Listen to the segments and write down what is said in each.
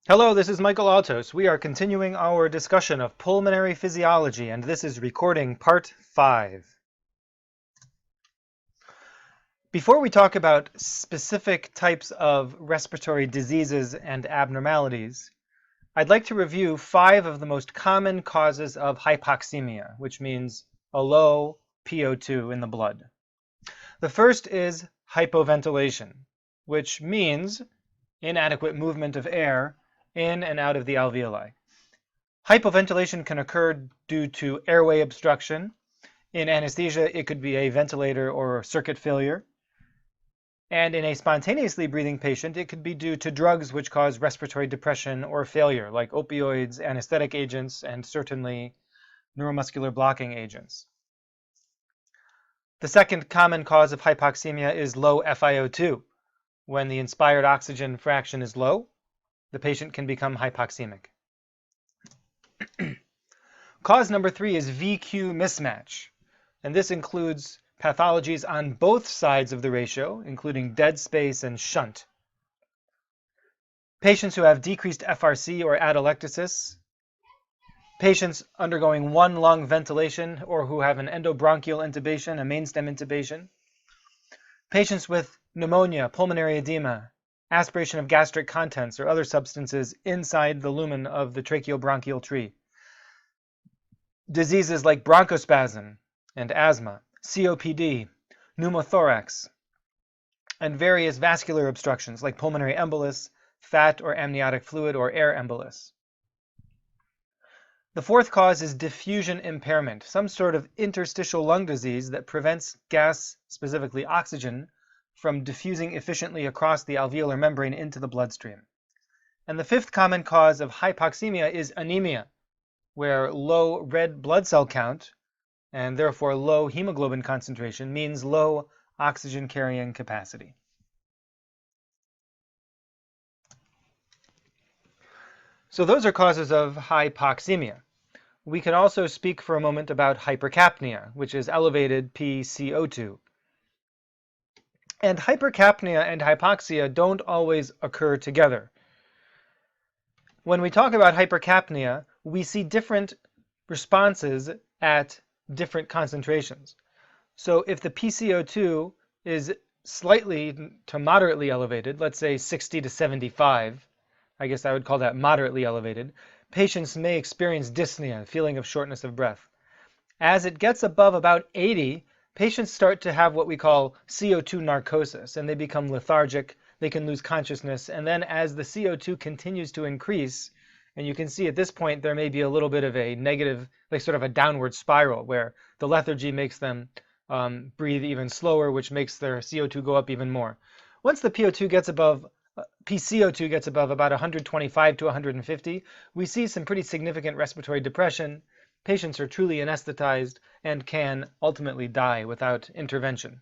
Hello, this is Michael Altos. We are continuing our discussion of pulmonary physiology, and this is recording part 5. Before we talk about specific types of respiratory diseases and abnormalities, I'd like to review 5 of the most common causes of hypoxemia, which means a low PO2 in the blood. The first is hypoventilation, which means inadequate movement of air in and out of the alveoli. Hypoventilation can occur due to airway obstruction. In anesthesia, it could be a ventilator or circuit failure. And in a spontaneously breathing patient, it could be due to drugs which cause respiratory depression or failure, like opioids, anesthetic agents, and certainly neuromuscular blocking agents. The second common cause of hypoxemia is low FiO2. When the inspired oxygen fraction is low, the patient can become hypoxemic. Cause number 3 is VQ mismatch, and this includes pathologies on both sides of the ratio, including dead space and shunt. Patients who have decreased FRC or atelectasis, patients undergoing one lung ventilation or who have an endobronchial intubation, a mainstem intubation, patients with pneumonia, pulmonary edema, aspiration of gastric contents or other substances inside the lumen of the tracheobronchial tree. Diseases like bronchospasm and asthma, COPD, pneumothorax, and various vascular obstructions like pulmonary embolus, fat or amniotic fluid, or air embolus. The fourth cause is diffusion impairment, some sort of interstitial lung disease that prevents gas, specifically oxygen, from diffusing efficiently across the alveolar membrane into the bloodstream. And the fifth common cause of hypoxemia is anemia, where low red blood cell count, and therefore low hemoglobin concentration, means low oxygen carrying capacity. So those are causes of hypoxemia. We can also speak for a moment about hypercapnia, which is elevated pCO2. And hypercapnia and hypoxia don't always occur together. When we talk about hypercapnia, we see different responses at different concentrations. So if the pCO2 is slightly to moderately elevated, let's say 60 to 75, I guess I would call that moderately elevated, patients may experience dyspnea, feeling of shortness of breath. As it gets above about 80, patients start to have what we call CO2 narcosis, and they become lethargic, they can lose consciousness, and then as the CO2 continues to increase, and you can see at this point there may be a little bit of a negative, like sort of a downward spiral, where the lethargy makes them breathe even slower, which makes their CO2 go up even more. Once the pCO2 gets above about 125 to 150, we see some pretty significant respiratory depression. Patients are truly anesthetized and can ultimately die without intervention.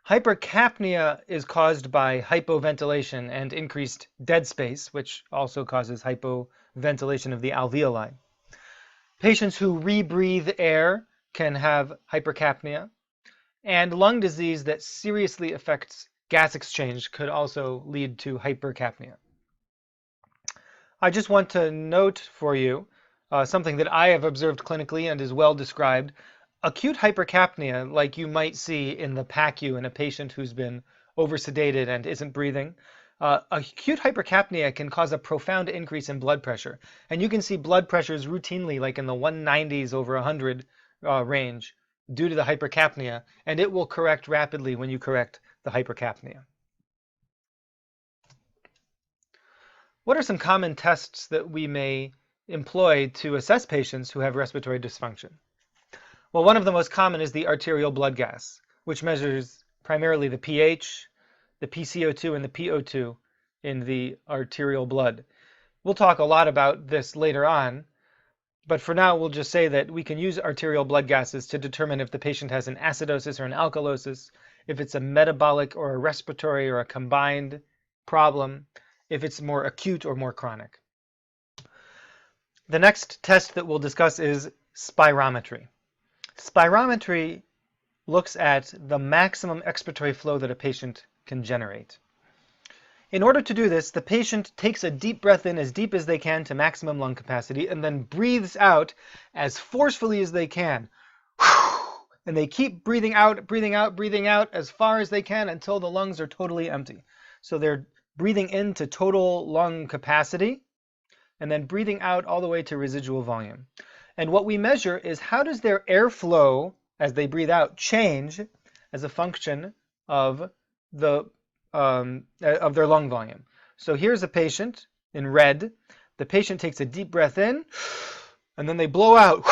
Hypercapnia is caused by hypoventilation and increased dead space, which also causes hypoventilation of the alveoli. Patients who rebreathe air can have hypercapnia, and lung disease that seriously affects gas exchange could also lead to hypercapnia. I just want to note for you something that I have observed clinically and is well described. Acute hypercapnia, like you might see in the PACU in a patient who's been oversedated and isn't breathing, acute hypercapnia can cause a profound increase in blood pressure. And you can see blood pressures routinely like in the 190s over 100 range due to the hypercapnia, and it will correct rapidly when you correct the hypercapnia. What are some common tests that we may employ to assess patients who have respiratory dysfunction? Well, one of the most common is the arterial blood gas, which measures primarily the pH, the pCO2, and the PO2 in the arterial blood. We'll talk a lot about this later on, but for now we'll just say that we can use arterial blood gases to determine if the patient has an acidosis or an alkalosis, if it's a metabolic or a respiratory or a combined problem, if it's more acute or more chronic. The next test that we'll discuss is spirometry. Spirometry looks at the maximum expiratory flow that a patient can generate. In order to do this, the patient takes a deep breath in as deep as they can to maximum lung capacity and then breathes out as forcefully as they can. And they keep breathing out, breathing out, breathing out as far as they can until the lungs are totally empty. So they're breathing into total lung capacity and then breathing out all the way to residual volume. And what we measure is how does their airflow as they breathe out change as a function of their lung volume. So here's a patient in red. The patient takes a deep breath in, and then they blow out,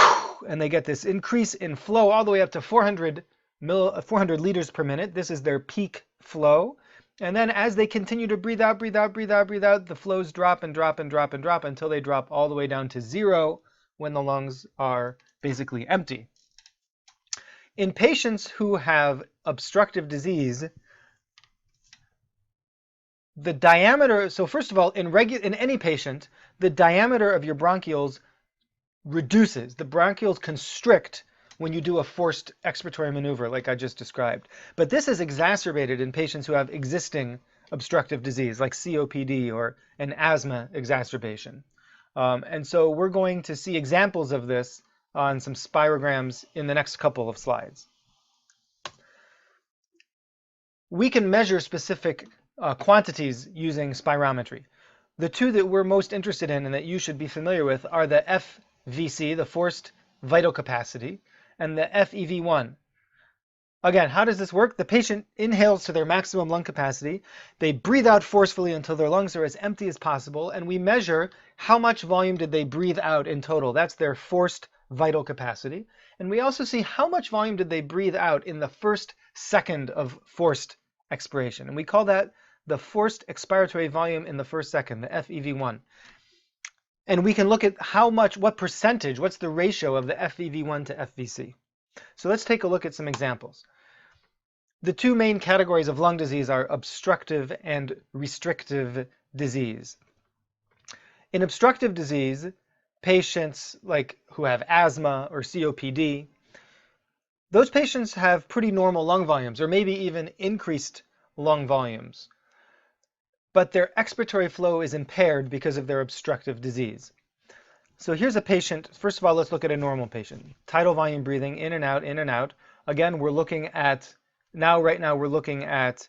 and they get this increase in flow all the way up to 400 liters per minute. This is their peak flow. And then as they continue to breathe out, breathe out, breathe out, breathe out, the flows drop and drop and drop and drop until they drop all the way down to zero when the lungs are basically empty. In patients who have obstructive disease, the diameter, so first of all, in any patient, the diameter of your bronchioles reduces. The bronchioles constrict when you do a forced expiratory maneuver like I just described. But this is exacerbated in patients who have existing obstructive disease like COPD or an asthma exacerbation. And so we're going to see examples of this on some spirograms in the next couple of slides. We can measure specific quantities using spirometry. The two that we're most interested in and that you should be familiar with are the FVC, the forced vital capacity, and the FEV1. Again, how does this work? The patient inhales to their maximum lung capacity. They breathe out forcefully until their lungs are as empty as possible, and we measure how much volume did they breathe out in total. That's their forced vital capacity. And we also see how much volume did they breathe out in the first second of forced expiration. And we call that the forced expiratory volume in the first second, the FEV1. And we can look at how much, what percentage, what's the ratio of the FEV1 to FVC. So let's take a look at some examples. The two main categories of lung disease are obstructive and restrictive disease. In obstructive disease, patients who have asthma or COPD, those patients have pretty normal lung volumes or maybe even increased lung volumes. But their expiratory flow is impaired because of their obstructive disease. So here's a patient. First of all, let's look at a normal patient. Tidal volume breathing, in and out, in and out. Again, we're looking at, right now we're looking at,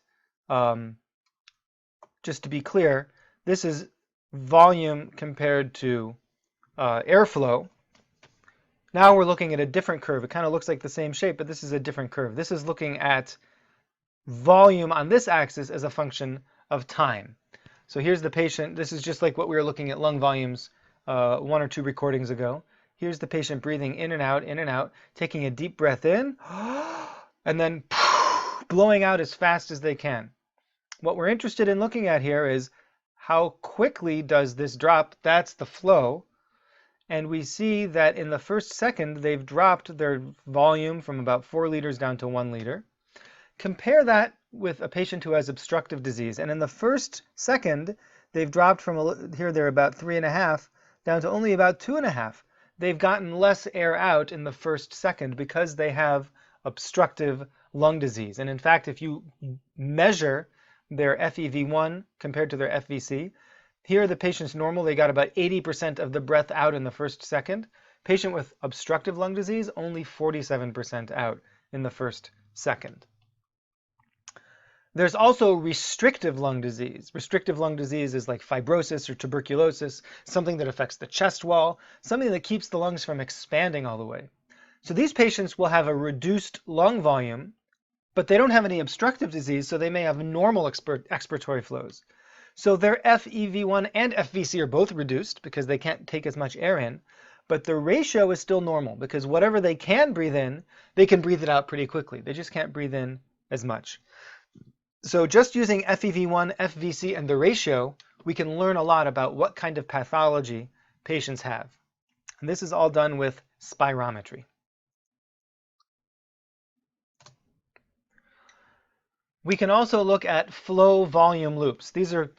just to be clear, this is volume compared to airflow. Now we're looking at a different curve. It kind of looks like the same shape, but this is a different curve. This is looking at volume on this axis as a function of time. So here's the patient. This is just like what we were looking at lung volumes 1 or 2 recordings ago. Here's the patient breathing in and out, taking a deep breath in, and then blowing out as fast as they can. What we're interested in looking at here is how quickly does this drop? That's the flow. And we see that in the first second, they've dropped their volume from about 4 liters down to 1 liter. Compare that with a patient who has obstructive disease. And in the first second, they've dropped from, here they're about 3.5 down to only about 2.5. They've gotten less air out in the first second because they have obstructive lung disease. And in fact, if you measure their FEV1 compared to their FVC, here the patient's normal, they got about 80% of the breath out in the first second. Patient with obstructive lung disease, only 47% out in the first second. There's also restrictive lung disease. Restrictive lung disease is like fibrosis or tuberculosis, something that affects the chest wall, something that keeps the lungs from expanding all the way. So these patients will have a reduced lung volume, but they don't have any obstructive disease, so they may have normal expiratory flows. So their FEV1 and FVC are both reduced because they can't take as much air in, but the ratio is still normal because whatever they can breathe in, they can breathe it out pretty quickly. They just can't breathe in as much. So just using FEV1, FVC, and the ratio, we can learn a lot about what kind of pathology patients have. And this is all done with spirometry. We can also look at flow volume loops. These are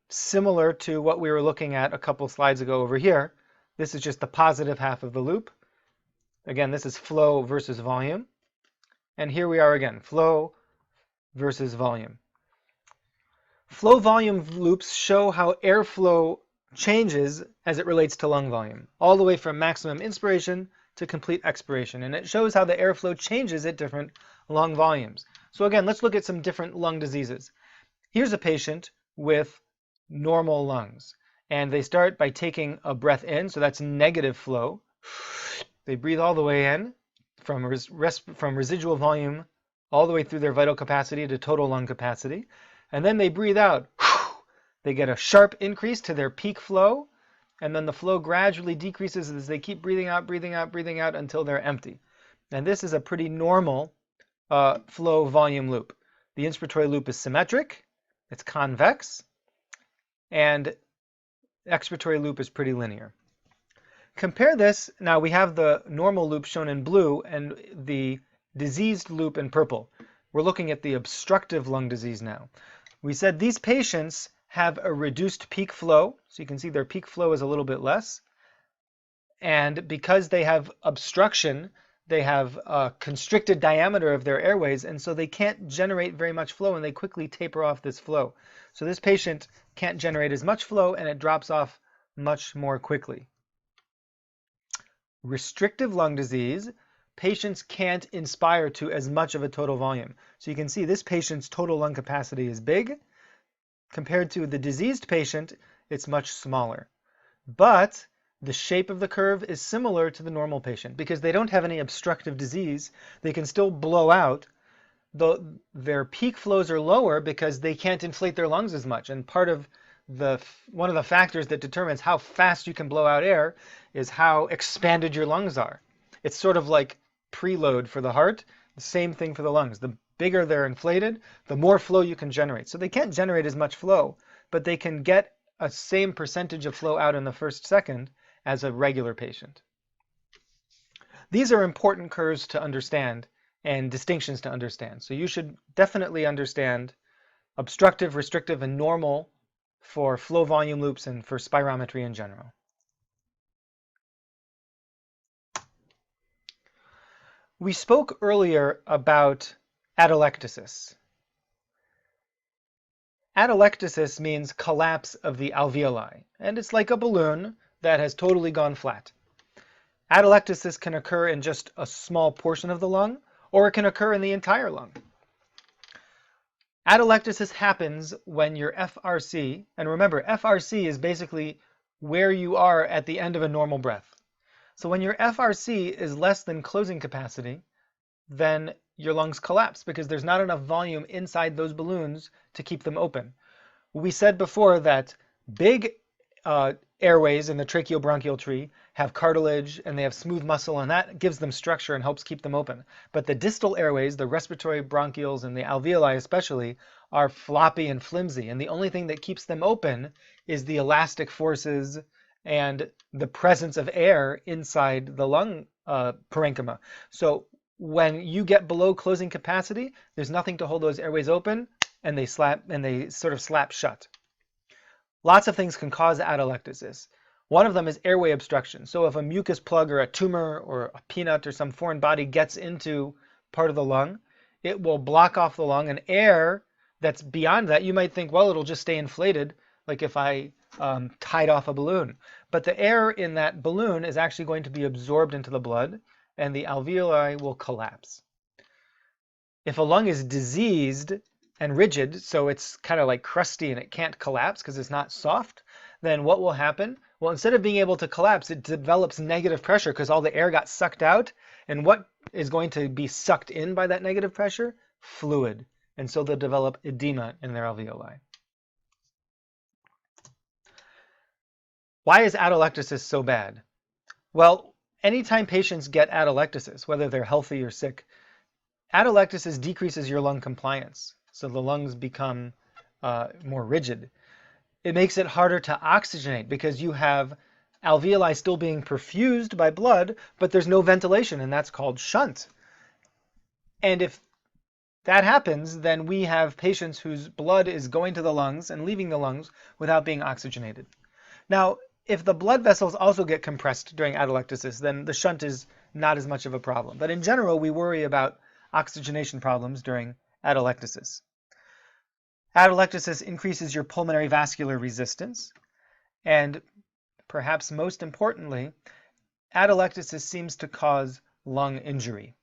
similar to what we were looking at a couple slides ago over here. This is just the positive half of the loop. Again, this is flow versus volume. And here we are again, flow versus volume. Flow volume loops show how airflow changes as it relates to lung volume, all the way from maximum inspiration to complete expiration. And it shows how the airflow changes at different lung volumes. So again, let's look at some different lung diseases. Here's a patient with normal lungs. And they start by taking a breath in, so that's negative flow. They breathe all the way in from residual volume all the way through their vital capacity to total lung capacity. And then they breathe out. They get a sharp increase to their peak flow, and then the flow gradually decreases as they keep breathing out, breathing out, breathing out until they're empty. And this is a pretty normal flow volume loop. The inspiratory loop is symmetric, it's convex, and the expiratory loop is pretty linear. Compare this, now we have the normal loop shown in blue and the diseased loop in purple. We're looking at the obstructive lung disease now. We said these patients have a reduced peak flow, so you can see their peak flow is a little bit less. And because they have obstruction, they have a constricted diameter of their airways, and so they can't generate very much flow, and they quickly taper off this flow. So this patient can't generate as much flow, and it drops off much more quickly. Restrictive lung disease, patients can't inspire to as much of a total volume. So you can see this patient's total lung capacity is big. Compared to the diseased patient, it's much smaller. But the shape of the curve is similar to the normal patient because they don't have any obstructive disease. They can still blow out. Their peak flows are lower because they can't inflate their lungs as much. And one of the factors that determines how fast you can blow out air is how expanded your lungs are. It's sort of like preload for the heart, the same thing for the lungs. The bigger they're inflated, the more flow you can generate. So they can't generate as much flow, but they can get a same percentage of flow out in the first second as a regular patient. These are important curves to understand and distinctions to understand. So you should definitely understand obstructive, restrictive, and normal for flow volume loops and for spirometry in general. We spoke earlier about atelectasis. Atelectasis means collapse of the alveoli, and it's like a balloon that has totally gone flat. Atelectasis can occur in just a small portion of the lung, or it can occur in the entire lung. Atelectasis happens when your FRC, and remember, FRC is basically where you are at the end of a normal breath. So when your FRC is less than closing capacity, then your lungs collapse because there's not enough volume inside those balloons to keep them open. We said before that big airways in the tracheobronchial tree have cartilage and they have smooth muscle, and that gives them structure and helps keep them open. But the distal airways, the respiratory bronchioles and the alveoli especially, are floppy and flimsy, and the only thing that keeps them open is the elastic forces and the presence of air inside the lung parenchyma. So when you get below closing capacity, there's nothing to hold those airways open, and they sort of slap shut. Lots of things can cause atelectasis. One of them is airway obstruction. So if a mucus plug or a tumor or a peanut or some foreign body gets into part of the lung, it will block off the lung, and air that's beyond that, you might think, well, it'll just stay inflated, like if I tied off a balloon. But the air in that balloon is actually going to be absorbed into the blood, and the alveoli will collapse. If a lung is diseased and rigid, so it's kind of like crusty and it can't collapse because it's not soft, then what will happen? Well, instead of being able to collapse, it develops negative pressure because all the air got sucked out. And what is going to be sucked in by that negative pressure? Fluid. And so they'll develop edema in their alveoli. Why is atelectasis so bad? Well, anytime patients get atelectasis, whether they're healthy or sick, atelectasis decreases your lung compliance. So the lungs become more rigid. It makes it harder to oxygenate because you have alveoli still being perfused by blood, but there's no ventilation, and that's called shunt. And if that happens, then we have patients whose blood is going to the lungs and leaving the lungs without being oxygenated. Now, if the blood vessels also get compressed during atelectasis, then the shunt is not as much of a problem. But in general, we worry about oxygenation problems during atelectasis. Atelectasis increases your pulmonary vascular resistance, and perhaps most importantly, atelectasis seems to cause lung injury.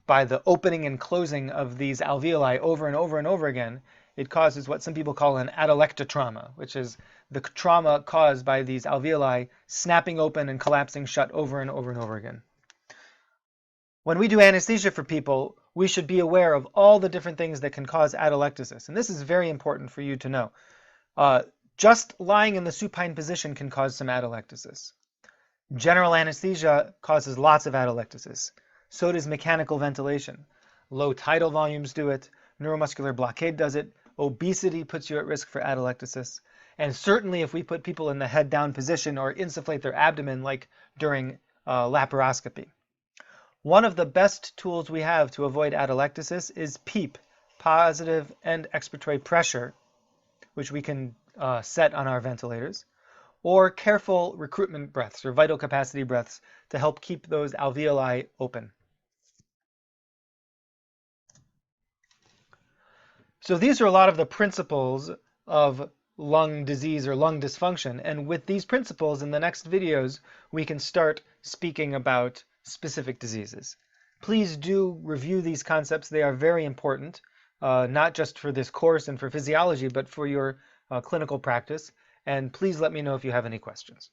By the opening and closing of these alveoli over and over and over again, it causes what some people call an atelectotrauma, which is the trauma caused by these alveoli snapping open and collapsing shut over and over and over again. When we do anesthesia for people, we should be aware of all the different things that can cause atelectasis. And this is very important for you to know. Just lying in the supine position can cause some atelectasis. General anesthesia causes lots of atelectasis. So does mechanical ventilation. Low tidal volumes do it. Neuromuscular blockade does it. Obesity puts you at risk for atelectasis. And certainly if we put people in the head down position or insufflate their abdomen like during laparoscopy. One of the best tools we have to avoid atelectasis is PEEP, positive end expiratory pressure, which we can set on our ventilators, or careful recruitment breaths or vital capacity breaths to help keep those alveoli open. So these are a lot of the principles of lung disease or lung dysfunction. And with these principles in the next videos, we can start speaking about specific diseases. Please do review these concepts. They are very important, not just for this course and for physiology, but for your clinical practice. And please let me know if you have any questions.